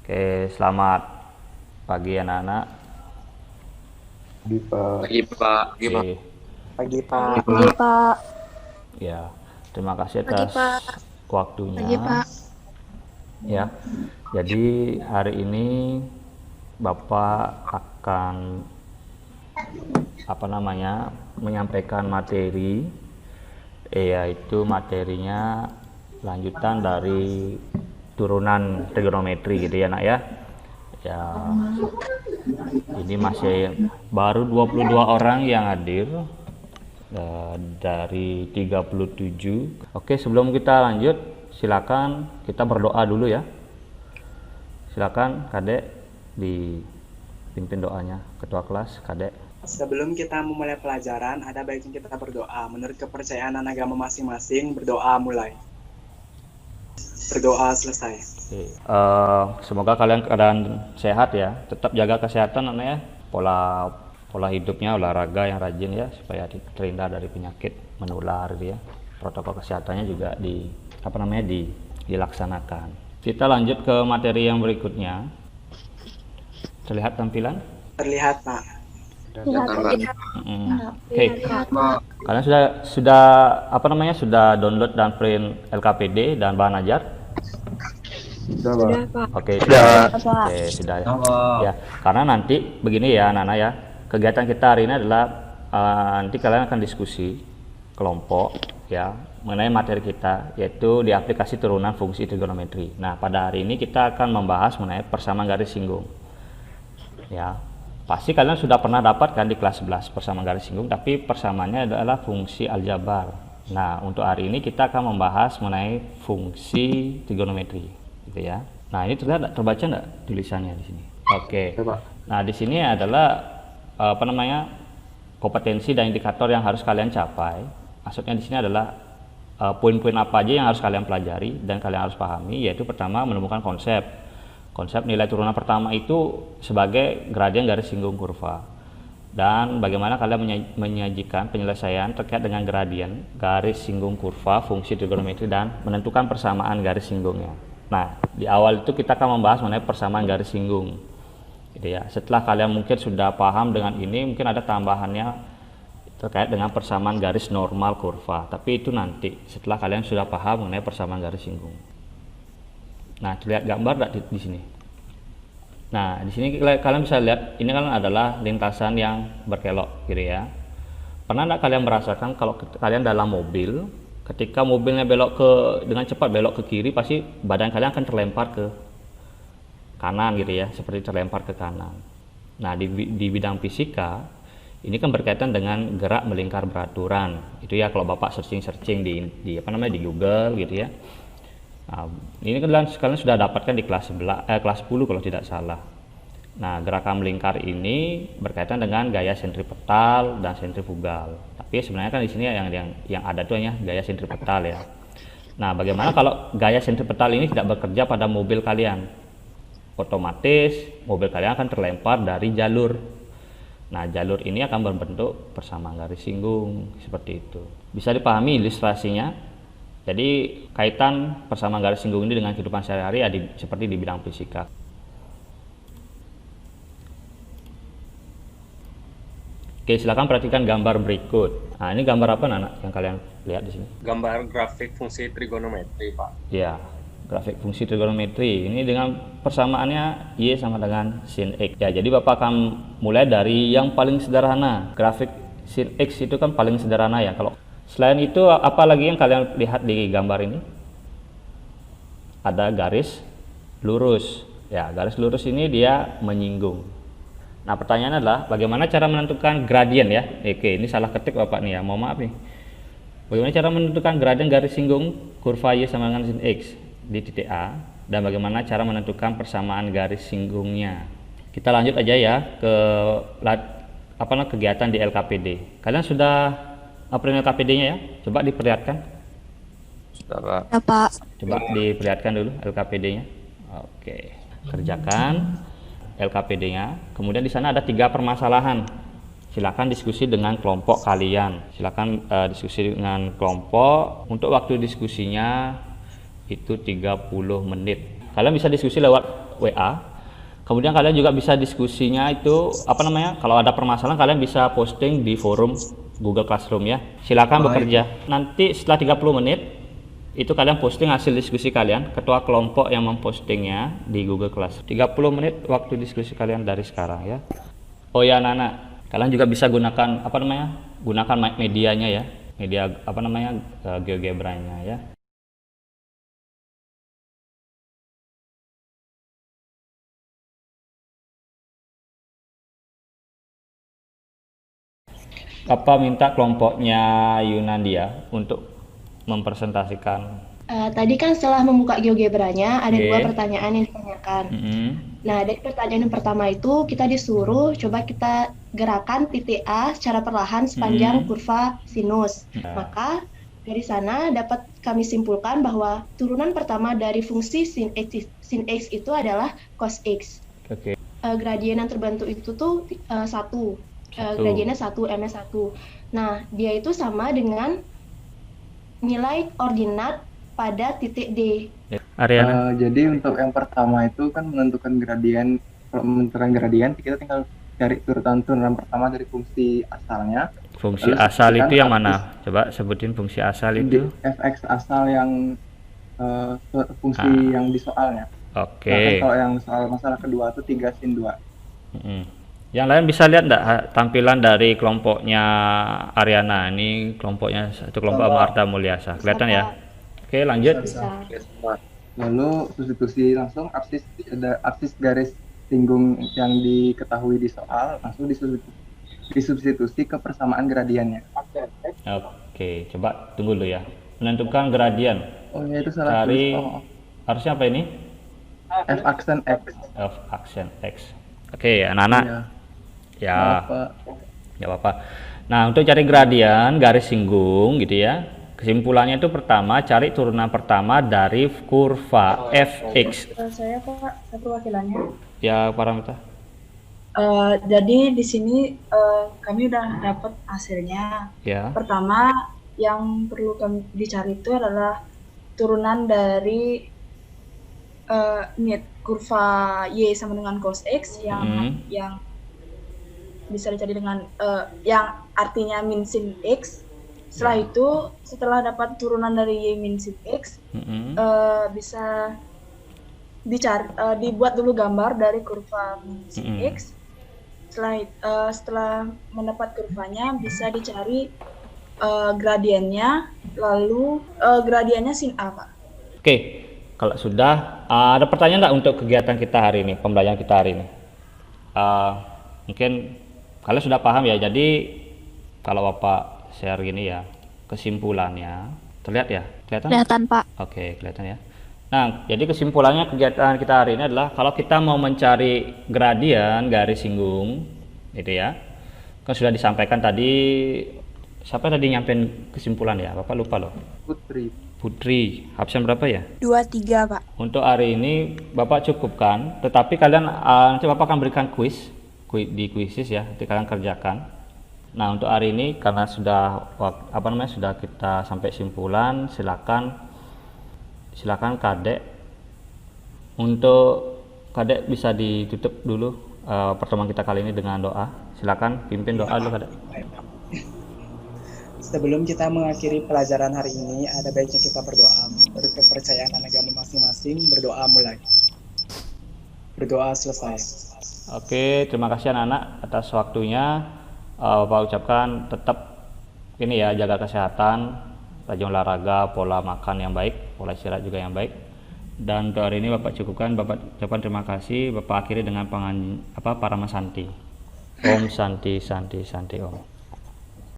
Oke, selamat pagi anak-anak. Pagi Pak. Pagi Pak. Pagi Pak. Oke, Pagi Pak. Pagi Pak. ya, terima kasih Pagi atas Pak. waktunya. Pagi Pak. Ya, jadi hari ini Bapak akan menyampaikan materi, yaitu materinya lanjutan dari turunan trigonometri gitu ya nak ya. Ya, ini masih baru 22 orang yang hadir dari 37. Oke, sebelum kita lanjut, silakan kita berdoa dulu ya. Silakan Kadek dipimpin doanya, ketua kelas Kadek. Sebelum kita memulai pelajaran, ada baiknya kita berdoa. Menurut kepercayaan agama masing-masing, berdoa mulai. Berdoa selesai. Oke. Semoga kalian keadaan sehat ya. Tetap jaga kesehatan anak ya. Pola hidupnya, olahraga yang rajin ya, supaya terhindar dari penyakit menular gitu ya. Protokol kesehatannya juga dilaksanakan. Kita lanjut ke materi yang berikutnya. Terlihat tampilan? Terlihat Pak. Oke. Kalian sudah download dan print LKPD dan bahan ajar? Sudah Pak. Sudah Pak. Oke, Sudah. Oke, sudah ya. Karena nanti begini ya anak-anak ya. Kegiatan kita hari ini adalah nanti kalian akan diskusi kelompok ya mengenai materi kita, yaitu di aplikasi turunan fungsi trigonometri. Nah, pada hari ini kita akan membahas mengenai persamaan garis singgung. Ya, pasti kalian sudah pernah dapat kan di kelas 11 persamaan garis singgung, tapi persamaannya adalah fungsi aljabar. Nah, untuk hari ini kita akan membahas mengenai fungsi trigonometri, gitu ya. Nah, ini terbaca nggak tulisannya di sini? Oke. Ya, Pak. Nah, di sini adalah kompetensi dan indikator yang harus kalian capai. Maksudnya di sini adalah poin-poin apa aja yang harus kalian pelajari dan kalian harus pahami, yaitu pertama menemukan konsep nilai turunan pertama itu sebagai gradien garis singgung kurva, dan bagaimana kalian menyajikan penyelesaian terkait dengan gradien garis singgung kurva fungsi trigonometri dan menentukan persamaan garis singgungnya. Nah, di awal itu kita akan membahas mengenai persamaan garis singgung gitu ya. Setelah kalian mungkin sudah paham dengan ini, mungkin ada tambahannya terkait dengan persamaan garis normal kurva, tapi itu nanti setelah kalian sudah paham mengenai persamaan garis singgung. Nah, terlihat gambar di sini. Nah, di sini kalian bisa lihat ini kan adalah lintasan yang berkelok gitu ya. Pernah enggak kalian merasakan kalau kalian dalam mobil, ketika mobilnya dengan cepat belok ke kiri, pasti badan kalian akan terlempar ke kanan gitu ya, seperti terlempar ke kanan. Nah, di bidang fisika ini kan berkaitan dengan gerak melingkar beraturan. Itu ya kalau Bapak searching di Google gitu ya. Nah, ini kalian sudah dapatkan di kelas 10 kalau tidak salah. Nah, gerakan melingkar ini berkaitan dengan gaya sentripetal dan sentrifugal. Tapi sebenarnya kan di sini yang ada tuh hanya gaya sentripetal ya. Nah, bagaimana kalau gaya sentripetal ini tidak bekerja pada mobil kalian? Otomatis mobil kalian akan terlempar dari jalur. Nah, jalur ini akan berbentuk persamaan garis singgung seperti itu. Bisa dipahami ilustrasinya? Jadi kaitan persamaan garis singgung ini dengan kehidupan sehari-hari ya seperti di bidang fisika. Oke, silakan perhatikan gambar berikut. Nah, ini gambar apa anak yang kalian lihat di sini? Gambar grafik fungsi trigonometri Pak. Ya, grafik fungsi trigonometri. Ini dengan persamaannya Y sama dengan sin X. Ya, jadi Bapak akan mulai dari yang paling sederhana. Grafik sin X itu kan paling sederhana ya. Kalau selain itu, apa lagi yang kalian lihat di gambar ini? Ada garis lurus. Ya, garis lurus ini dia menyinggung. Nah, pertanyaannya adalah bagaimana cara menentukan gradien ya? Oke, ini salah ketik Bapak nih ya, mohon maaf nih. Bagaimana cara menentukan gradien garis singgung kurva Y sama dengan sin X di titik A, dan bagaimana cara menentukan persamaan garis singgungnya? Kita lanjut aja ya ke kegiatan di LKPD. Kalian sudah print LKPD-nya ya? Coba diperlihatkan. Sudah Pak. Ya Pak. Coba diperlihatkan dulu LKPD-nya. Oke, kerjakan LKPD-nya. Kemudian di sana ada 3 permasalahan. Silakan diskusi dengan kelompok kalian. Silakan diskusi dengan kelompok. Untuk waktu diskusinya itu 30 menit. kalian bisa diskusi lewat WA. Kemudian kalian juga bisa diskusinya itu kalau ada permasalahan kalian bisa posting di forum Google Classroom ya. Silakan bekerja. Nanti setelah 30 menit itu kalian posting hasil diskusi kalian, ketua kelompok yang mempostingnya di Google Classroom. 30 menit waktu diskusi kalian dari sekarang ya. Oh ya Nana, kalian juga bisa gunakan gunakan medianya ya. Media GeoGebra-nya ya. Bapak minta kelompoknya Yunandia untuk mempresentasikan. Tadi kan setelah membuka GeoGebra-nya ada Oke. 2 pertanyaan yang ditanyakan. Nah, dari pertanyaan yang pertama itu kita disuruh coba kita gerakan titik A secara perlahan sepanjang kurva sinus. Maka dari sana dapat kami simpulkan bahwa turunan pertama dari fungsi sin X itu adalah cos X. Oke. Gradien yang terbentuk itu tuh 1. Gradiennya 1, M-nya 1. Nah, dia itu sama dengan nilai ordinat pada titik D. Ariana. Jadi untuk yang pertama itu kan menentukan gradien. Kalau menentukan gradien kita tinggal cari turunan pertama dari fungsi asalnya. Fungsi Lalu asal sebutkan itu yang mana? Coba sebutin fungsi asal itu. fx asal yang fungsi yang di soalnya. Oke. Nah, kan kalau yang soal masalah kedua itu 3 sin 2. Yang lain bisa lihat enggak tampilan dari kelompoknya Ariana? Ini kelompoknya satu kelompok sama Arta Mulyasa. Kelihatan ya? Oke, lanjut. Bisa. Lalu substitusi langsung ada absis garis singgung yang diketahui di soal langsung disubstitusi ke persamaan gradiennya. Oke, coba tunggu dulu ya. Menentukan gradien. Oh ya, itu salah Cari tulis. harusnya apa ini? F aksen X. F aksen X. Oke, anak-anak. Iya. Ya, Apa? nggak apa-apa. Nah, untuk cari gradien garis singgung gitu ya. Kesimpulannya itu pertama cari turunan pertama dari kurva fx. Saya Pak, saya perwakilannya. Ya, parameter. Jadi di sini kami udah dapat hasilnya. Ya. Pertama yang perlu kami dicari itu adalah turunan dari kurva y sama dengan cos x yang bisa dicari dengan yang artinya min sin x. Setelah itu, setelah dapat turunan dari y min sin x, bisa dicari, dibuat dulu gambar dari kurva min sin x. Setelah mendapat kurvanya, bisa dicari gradiennya, lalu gradiennya sin A, Pak. Oke, kalau sudah ada pertanyaan nggak untuk kegiatan kita hari ini, pembelajaran kita hari ini? Mungkin kalian sudah paham ya. Jadi kalau Bapak share gini ya, kesimpulannya terlihat ya? Kelihatan, Pak. Oke, kelihatan ya. Nah, jadi kesimpulannya kegiatan kita hari ini adalah kalau kita mau mencari gradien garis singgung, gitu ya. Kan sudah disampaikan tadi, siapa tadi nyampein kesimpulan ya? Bapak lupa loh. Putri, absen berapa ya? 23, Pak. Untuk hari ini Bapak cukupkan, tetapi kalian nanti Bapak akan berikan kuis di kuisis ya, nanti kalian kerjakan. Nah, untuk hari ini karena sudah sudah kita sampai simpulan, silakan Kadek, untuk Kadek bisa ditutup dulu pertemuan kita kali ini dengan doa. Silakan pimpin doa dulu, Kadek. Sebelum kita mengakhiri pelajaran hari ini, ada baiknya kita berdoa. Menurut kepercayaan agama masing-masing, berdoa mulai. Berdoa selesai. Oke, terima kasih anak-anak atas waktunya. Bapak ucapkan tetap ini ya, jaga kesehatan, rajin olahraga, pola makan yang baik, pola istirahat juga yang baik. Dan untuk hari ini Bapak cukupkan. Bapak ucapkan terima kasih. Bapak akhiri dengan Paramasanti. Om Santi Santi Santi Om.